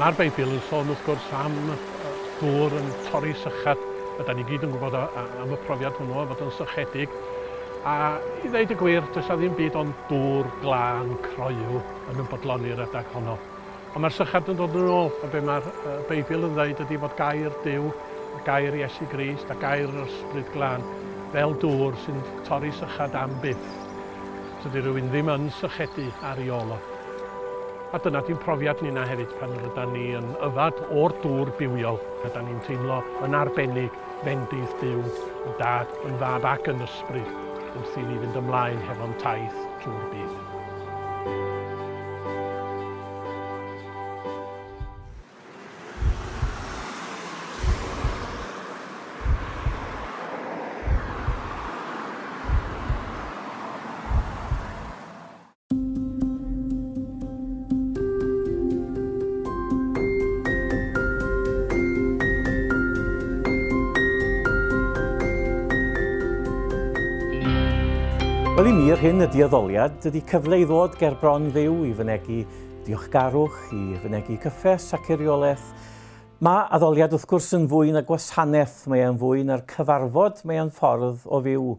Mae'r Beibl yn sôn wrth gwrs am dŵr yn torri sychad. Ydyn ni gyd yn gwybod am y profiad hwnnw fod yn sychedig. A i ddweud y gwir, does ddim byd ond dŵr glân croew yn bodloni'r adag honno. Ond mae'r sychad yn dod yn ôl, a be mae'r Beibl yn dweud ydy bod gair Duw, gair Iesu Grist a gair yr ysbryd glân fel dŵr sy'n torri sychad am byth. Dydy rhywun ddim yn sychedu ar ei ôl o. A dyna di'n profiad ni'na hefyd pan rydyn ni yn yfad o'r dŵr bywiol. Rydyn ni'n teimlo yn arbennig fendith Duw, yn dad, yn fab ac yn ysbryd wrth i ni fynd ymlaen hefo'n taith trwy'r byd. Wel i mi'r hyn ydy addoliad, ydy cyfle i ddod ger bron Dduw i fynegu diolchgarwch, i fynegu cyffes ac eriolaeth. Mae addoliad wrth gwrs yn fwy na gwasanaeth, mae e'n fwy na'r cyfarfod, mae e'n ffordd o fyw.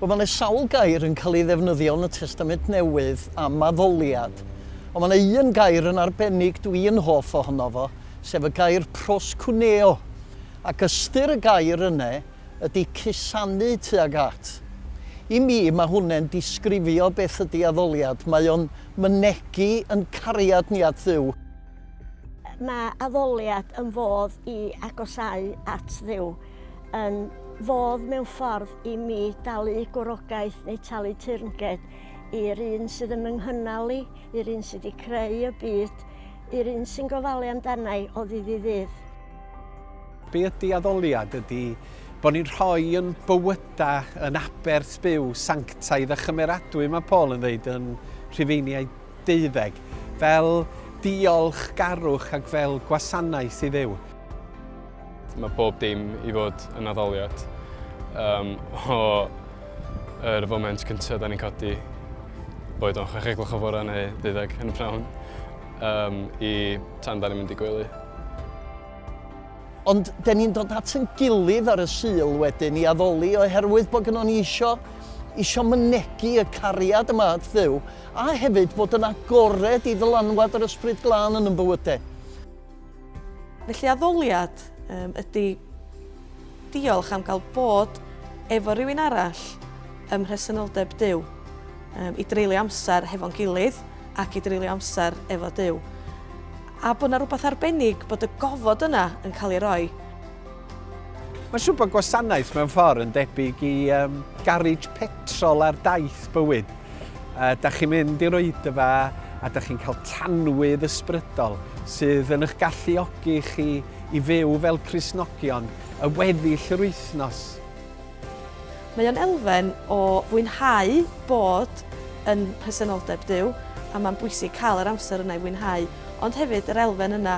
Wel, mae yna sawl gair yn cael ei ddefnyddio yn y Testament Newydd am addoliad. Ond mae yna un gair yn arbennig dwi'n hoff ohono fo, sef y gair proskuneo. Ac ystyr y gair yna ydy cusanu tuag at. I mi mae hwnna'n disgrifio beth ydy addoliad. Mae o'n mynegu yn cariad ni at Dduw. Mae addoliad yn fodd i agosau at Dduw, yn fodd mewn ffordd i mi dalu gwrogaeth neu talu teyrnged i'r un sydd yn ynghynnal i, i'r un sydd wedi creu y byd, i'r un sy'n gofalu amdanau o ddydd i ddydd. Be ydy addoliad ydy bod ni'n rhoi yn bywyda yn aberth byw, sanctaidd a chymeradwy, mae Paul yn dweud yn Rhufeiniau 12, fel diolchgarwch ac fel gwasanaeth i Dduw. Mae bob dim i fod yn addoliad. Yr foment cyntaf da ni'n codi boed o'n 6 gloch o fore neu 12 yn y pnawn i tan da ni'n mynd i gwely. Ond da ni'n dod at yn gilydd ar y Sul wedyn i addoli oherwydd bod gynnon ni isio mynegu y cariad yma at Dduw, a hefyd bod yn agored i ddylanwad yr ysbryd glân yn bywydau. Felly addoliad ydy diolch am gael bod efo rhywun arall ym mhresenoldeb Duw, i dreulio amser hefo'n gilydd ac i dreulio amser efo Duw. A bod yna rhywbeth arbennig bod y gofod yna yn cael ei roi. Mae'n siŵr bod gwasanaeth mewn ffordd yn debyg i garej petrol ar daith bywyd. Da chi'n mynd i'r oedfa a da chi'n cael tanwydd ysbrydol sydd yn eich galluogi chi i fyw fel Cristnogion, y weddill yr wythnos. Mae o'n elfen o fwynhau bod yn presenoldeb Duw, a mae'n bwysig cael yr amser yna i fwynhau, ond hefyd yr elfen yna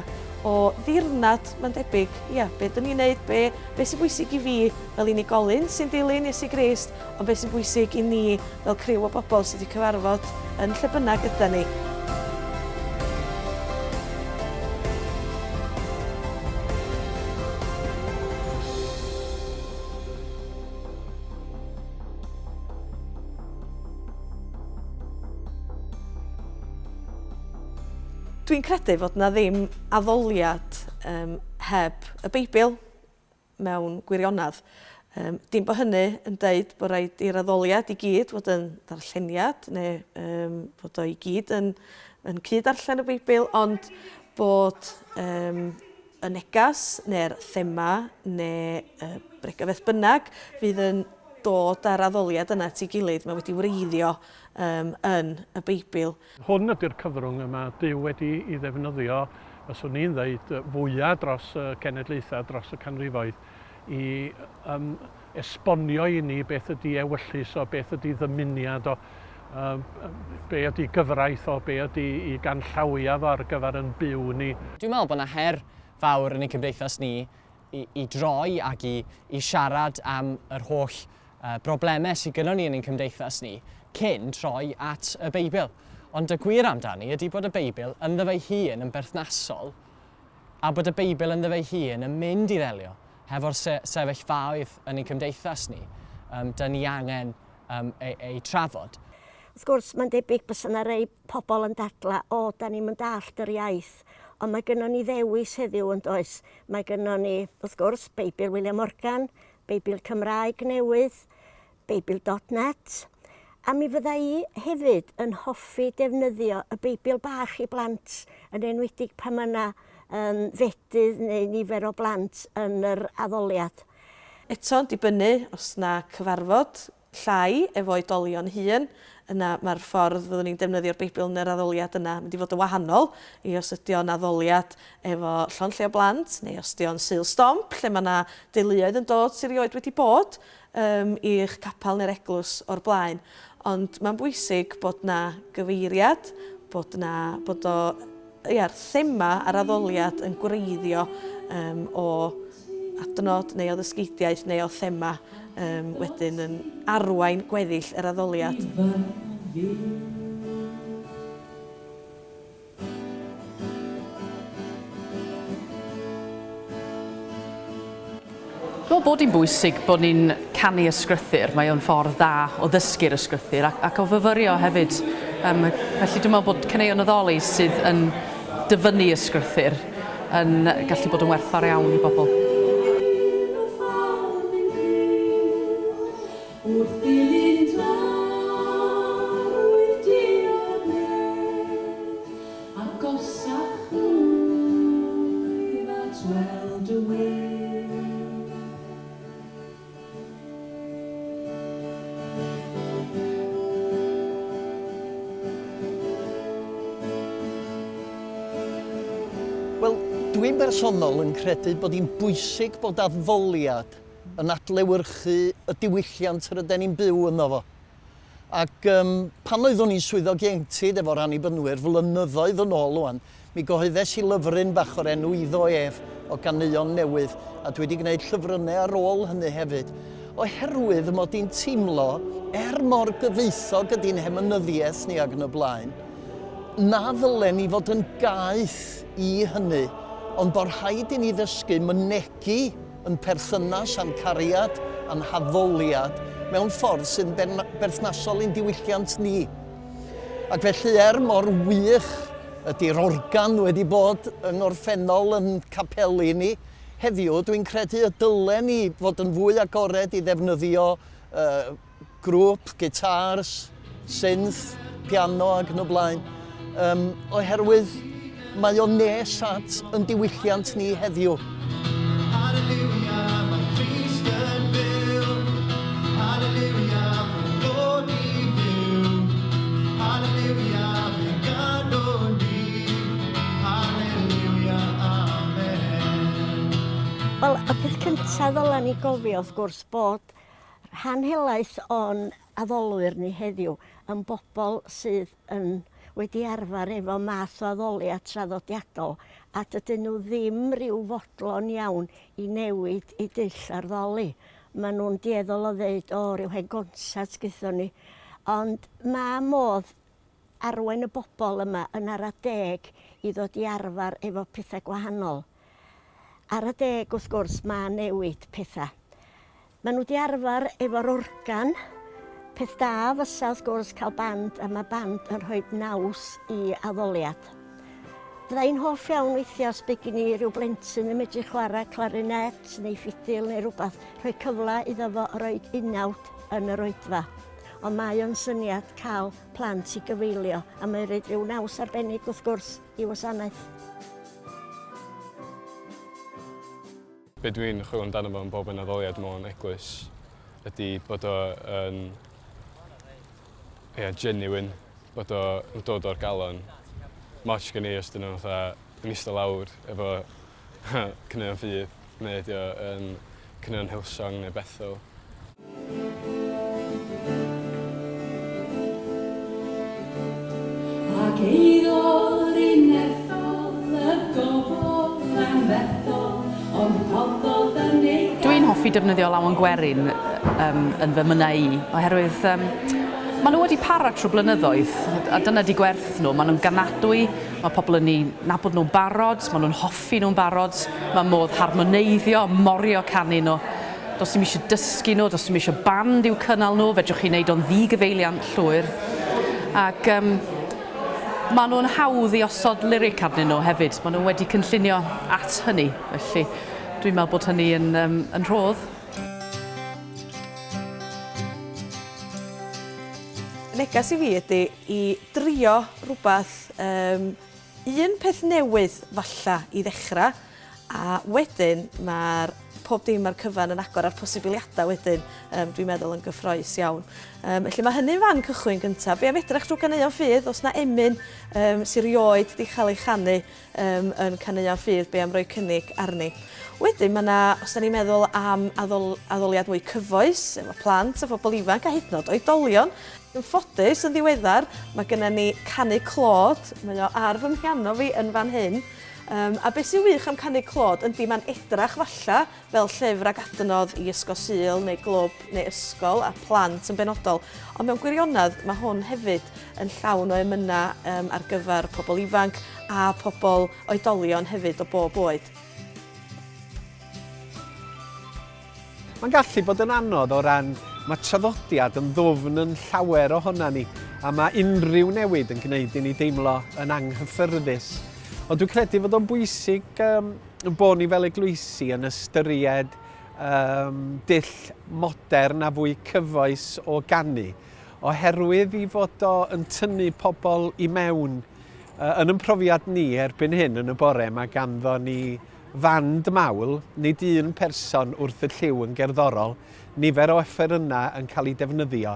o ddirnad, mae'n debyg, be dyn ni'n neud, be sy'n bwysig i fi fel unigolyn sy'n dilyn Iesu Grist, ond be sy'n bwysig i ni fel criw o bobl sydd wedi cyfarfod yn lle bynnag yda ni. Dwi'n credu fod na ddim addoliad heb y Beibl mewn gwirionadd. Dim bod hynny yn deud bod rhaid i'r addoliad i gyd fod yn darlleniad neu bod o i gyd yn cyd-darllen y Beibl, ond bod y negas neu'r thema neu bregafedd bynnag fydd yn dod â'r addoliad yna at ei gilydd, mae wedi wreiddio yn y Beibl. Hwn ydy'r cyfrwng yma Duw wedi i ddefnyddio, fyswn ni'n dweud, fwyaf dros y cenedlaethau, dros y canrifoedd, i esbonio i ni beth ydy ewyllus o, beth ydy ddymuniad o, be ydy gyfraith o, be ydy i ganllawiaf ar gyfer yn byw ni. Dwi'n meddwl bod yna her fawr yn ein cymdeithas ni i droi ac i siarad am yr holl broblemau sydd gynnon ni yn ein cymdeithas ni cyn troi at y Beibl. Ond y gwir amdani ydy bod y Beibl ynddo fe hun yn berthnasol a bod y Beibl ynddo fe hun yn mynd i ddelio hefo'r sefyllfaoedd yn ein cymdeithas ni. Da ni angen ei trafod. Wrth gwrs, mae'n debyg bys yna rei pobl yn dadla, da ni'n mynd dallt yr iaith, ond mae gennym ni ddewis heddiw yn does. Mae gennym ni, wrth gwrs, Beibl William Morgan, Beibl Cymraeg Newydd, Beibl.net, a mi fydda i hefyd yn hoffi defnyddio y Beibl bach i blant, yn enwedig pan mae yna fedydd neu nifer o blant yn yr addoliad. Eto, dibynnu os yna cyfarfod llai efo oedolion hun, yna mae'r ffordd fyddwn ni'n defnyddio'r Beibl yn yr addoliad yna mynd i fod yn wahanol i os ydio'n addoliad efo llonlle o blant neu os ydio'n Sul Stomp lle mae yna dulliau yn dod sy'n rioed wedi bod i'ch capel neu'r eglwys o'r blaen. Ond mae'n bwysig bod yna gyfeiriad, bod o'r thema ar addoliad yn gwreiddio o adnod neu o ddysgidiaeth neu o thema wedyn yn arwain gweddill yr addoliad. Dwi'n bod hi'n bwysig bod ni'n canu ysgrythyr. Mae o'n ffordd dda o ddysgu'r ysgrythyr ac o fyfyrio hefyd. Felly dwi'n meddwl bod caneuon addoli sydd yn dyfynnu ysgrythyr yn gallu bod yn werthfawr iawn i bobl. Wel, dwi'n bersonol yn credu bod hi'n bwysig bod addoliad yn adlewyrchu y diwylliant yr ydyn ni'n byw yno fo. Ac pan oeddwn i'n swyddog ieuenctid efo'r annibynwyr flynyddoedd yn ôl wan, mi gyhoeddes i lyfryn bach o'r enw Iddo Ef o ganeuon newydd, a dwi wedi gwneud llyfrynau ar ôl hynny hefyd. Oherwydd mod i'n teimlo, mor gyfoethog ydy'n hemynyddiaeth ni ag yn y blaen, na ddylen ni fod yn gaeth i hynny, ond bod rhaid i ni ddysgu mynegu yn perthynas a'n cariad, a'n haddoliad, mewn ffordd sy'n berthnasol i'n diwylliant ni. Ac felly mor wych ydy'r organ wedi bod yng ngorffennol yn capelu ni, heddiw dwi'n credu y dylen ni fod yn fwy agored i ddefnyddio grŵp, gitars, synth, piano ac yn y blaen, oherwydd mae o'n nes at yn diwylliant ni heddiw. Wel, y peth cyntaf ddylen ni gofio wrth gwrs bod rhan helaeth o'n addolwyr ni heddiw yn bobl sydd wedi arfer efo math o addoliad traddodiadol a dydyn nhw ddim rhyw fodlon iawn i newid i dull ar ddoli. Maen nhw'n dieddol o ddeud, ryw hen gonsat gython ni. Ond mae modd arwain y bobl yma yn ara deg i ddod i arfer efo pethau gwahanol. Ar y deg, wrth gwrs, mae newid pethau. Maen nhw wedi arfer efo'r organ. Peth da fysa, wrth gwrs, cael band, a mae band yn rhoi naws i addoliad. Fyddai'n hoff iawn weithio os bydd gen i ryw blentyn yn medru chwarae clarinet neu ffidil neu rhywbeth, rhoi cyfle iddo fo roi unawd yn yr oedfa. Ond mae o'n syniad cael plant i gyfeilio, a mae'n rhaid rhyw naws arbennig, wrth gwrs, i wasanaeth. Be dwi'n chwilio amdano fo yn bob yn addoliad mewn eglwys ydy bod o'n genuine, bod o'n dod o'r galon. Moch gen i os dyn nhw yn eistedd lawr efo cynnion ffydd, neu ydy o'n cynnion Hillsong neu Bethel. Ac eiddo'r unethol y gofod am Bethel. Dwi'n hoffi defnyddio lawn gwerin yn fy mynau i, oherwydd Maen nhw wedi para trwy blynyddoedd, a dyna di gwerth nhw. Maen nhw'n ganadwy, mae pobl yn ei nabod nhw'n barod, maen nhw'n hoffi nhw'n barod, mae modd harmoneiddio, morio canu nhw. Does dim eisiau dysgu nhw, does dim eisiau band i'w cynnal nhw, fedrwch chi wneud o'n ddigyfeiliant llwyr. Ac maen nhw'n hawdd i osod lyric arnyn nhw hefyd. Maen nhw wedi cynllunio at hynny, felly dwi'n meddwl bod hynny yn rhodd. Negas i fi ydy i drio rhywbeth, un peth newydd falla i ddechrau, a wedyn mae'r pob dim ar cyfan yn agor ar posibiliadau wedyn, dwi'n meddwl yn gyffroes iawn. Felly mae hynny'n fan cychwyn gyntaf. Be am edrych drwy ganeuon ffydd, os na emyn sy'n rioed wedi cael ei chanu yn caneuon ffydd, be am roi cynnig arni. Wedyn mae yna, os da ni'n meddwl am addoliad mwy cyfoes, efo plant, efo bobl ifanc a hyd yn oed oedolion. Yn ffodus, yn ddiweddar, mae gennym ni canu clod, mae o ar fy mhiano fi yn fan hyn. A beth sy'n wych am canu clod ydy mae'n edrach falla fel llyfr ag adnodd i ysgol Sul neu glwb neu ysgol a plant yn benodol. Ond mewn gwirionedd mae hwn hefyd yn llawn o emynau ar gyfer pobl ifanc a pobl oedolion hefyd o bob oed. Mae'n gallu bod yn anodd o ran mae traddodiad yn ddwfn yn llawer ohona ni, a mae unrhyw newid yn gwneud i ni deimlo yn anghyffyrddus. Ond dwi'n credu fod o'n bwysig bod ni fel eglwysi yn ystyried dull modern a fwy cyfoes o ganu, oherwydd i fod o yn tynnu pobl i mewn. Yn ein profiad ni erbyn hyn yn y bore, mae ganddo ni fand mawl, nid un person wrth y lliw yn gerddorol, nifer o offerynnau yn cael ei defnyddio,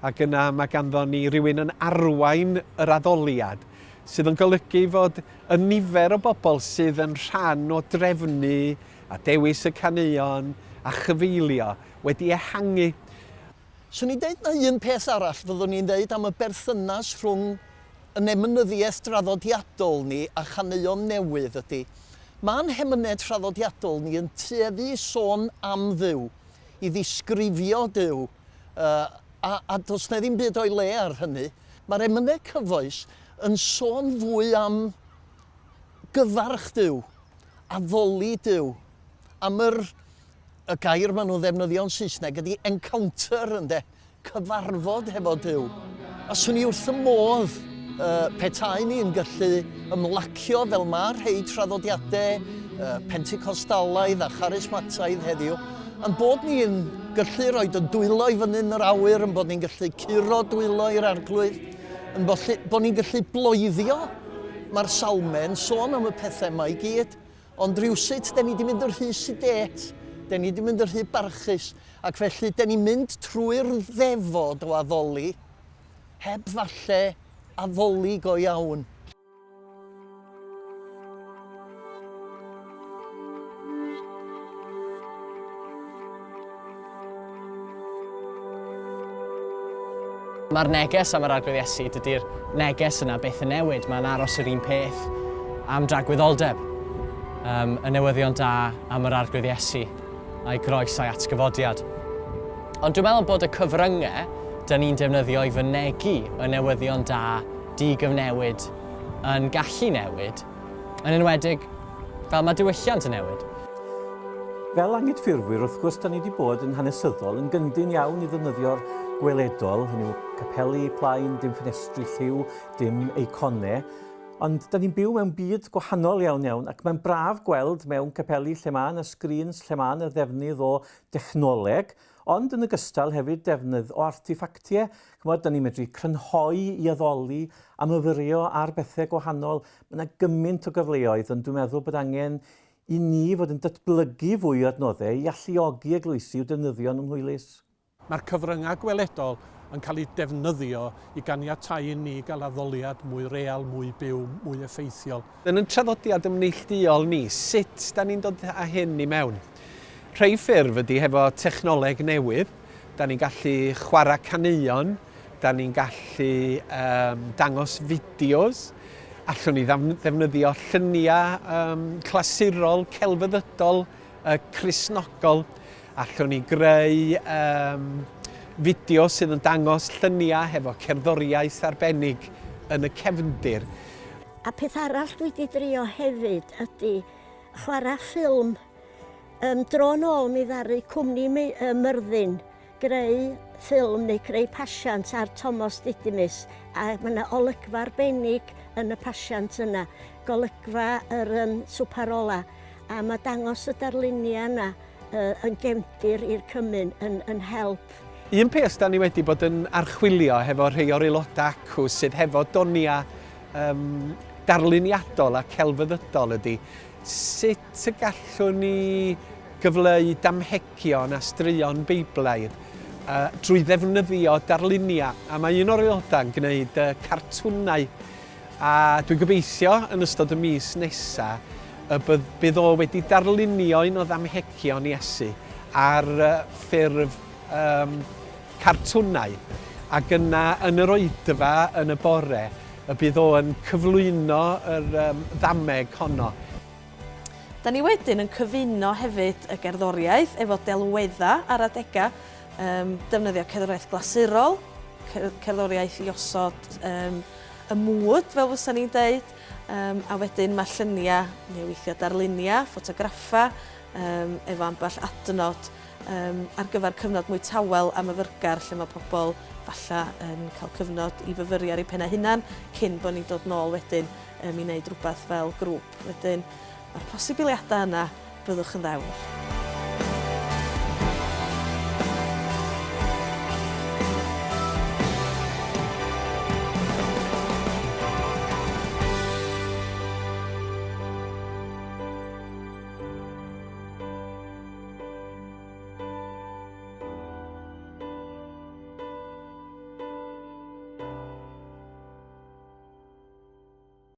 ac yna mae ganddo ni rywun yn arwain yr addoliad, sydd yn golygu fod y nifer o bobl sydd yn rhan o drefnu a dewis y caneuon a chyfeilio wedi ehangu. Swn i'n deud na un peth arall fyddwn ni'n deud am y berthynas rhwng y nemynyddiaeth traddodiadol ni a chaneuon newydd ydy. Mae'n hemynau traddodiadol ni yn tueddu sôn am Dduw, i ddisgrifio Duw, a does na ddim byd o'i le ar hynny. Mae'r emynau cyfoes yn sôn fwy am gyfarch Duw, addoli Duw, am y gair maen nhw ddefnyddio'n Saesneg ydy encounter, ynde, cyfarfod hefo Duw. A swn i wrth y modd petai ni'n gallu ymlacio fel mae'r rhai traddodiadau penticostalaidd a charismataidd heddiw, yn bod ni'n gallu rhoi y dwylo i fyny yn yr awyr, yn bod ni'n gallu curo dwylo i'r arglwydd, yn bod ni'n gallu bloeddio. Mae'r salmau'n sôn am y pethau yma i gyd, ond rhywsut, da ni wedi mynd yr rhy sidet, da ni wedi mynd yr rhy barchus, ac felly da ni'n mynd trwy'r ddefod o addoli, heb falle addoli go iawn. Mae'r neges am yr arglwydd Iesu, dydy'r neges yna beth yn newid, mae'n aros yr un peth am dragwyddoldeb. Y newyddion da am yr arglwydd Iesu a'i groes a'i atgyfodiad. Ond dwi'n meddwl bod y cyfryngau dyn ni'n defnyddio i fynegu y newyddion da, digyfnewid, yn gallu newid, yn enwedig fel mae diwylliant yn newid. Fel angydffurfwyr, wrth gwrs, da ni wedi bod yn hanesyddol yn gyndyn iawn i ddefnyddio'r gweledol, hynny yw capeli plaen, dim ffenestri lliw, dim eiconau, ond da ni'n byw mewn byd gwahanol iawn ac mae'n braf gweld mewn capeli lle mae yna sgrins, lle mae yna ddefnydd o dechnoleg, ond yn ogystal hefyd defnydd o arteffactiau. Chymod, da ni'n medru crynhoi i addoli, amyfyrio ar bethau gwahanol. Mae yna gymaint o gyfleoedd, ond dwi'n meddwl bod angen i ni fod yn datblygu fwy o adnoddau i alluogi eglwysi i'w defnyddio yn ymhwylus. Mae'r cyfryngau gweledol yn cael ei defnyddio i ganiatáu i ni gael addoliad mwy real, mwy byw, mwy effeithiol. Yn y traddodiad ymneilltuol ni, sut da ni'n dod â hyn i mewn? Rhai ffurf ydy hefo technoleg newydd, da ni'n gallu chwarae caneuon, da ni'n gallu dangos fideos, allwn ni ddefnyddio lluniau clasurol, celfyddydol, Cristnogol, allwn ni greu fideo sydd yn dangos lluniau hefo cerddoriaeth arbennig yn y cefndir. A peth arall dwi wedi drio hefyd ydy chwarae ffilm. Dro nôl mi ddaru cwmni Myrddin greu ffilm neu creu pasiant ar Thomas Didymus. A mae yna olygfa arbennig yn y pasiant yna, golygfa yr swparola. A mae dangos y darluniau yna yn gefndir i'r cymyn yn help. Un peth da ni wedi bod yn archwilio hefo rhai o'r aelodau acw sydd hefo doniau darluniadol a celfyddydol ydy sut y gallwn ni gyfleu damhegion a straeon Beiblaidd drwy ddefnyddio darluniau. A mae un o'r aelodau'n gwneud cartwnau. A dwi'n gobeithio yn ystod y mis nesaf bydd o wedi darlunio un o ddamhegion Iesu ar ffurf cartwnau. Ac yna yn yr oedfa yn y bore bydd o yn cyflwyno yr ddameg honno. Da ni wedyn yn cyfuno hefyd y gerddoriaeth efo delwedda ar adega, defnyddio cerddoriaeth glasurol, cerddoriaeth i osod y mwyd fel fysa ni'n deud, a wedyn mae lluniau neu weithio darluniau, ffotograffa, efo ambell adnod ar gyfer cyfnod mwy tawel am y fyrgar lle mae pobl falle yn cael cyfnod i fyfyrio ar eu pennau hunan cyn bod ni'n dod nôl wedyn i wneud rhywbeth fel grŵp. Wedyn mae'r posibiliadau yna byddwch yn ddewr.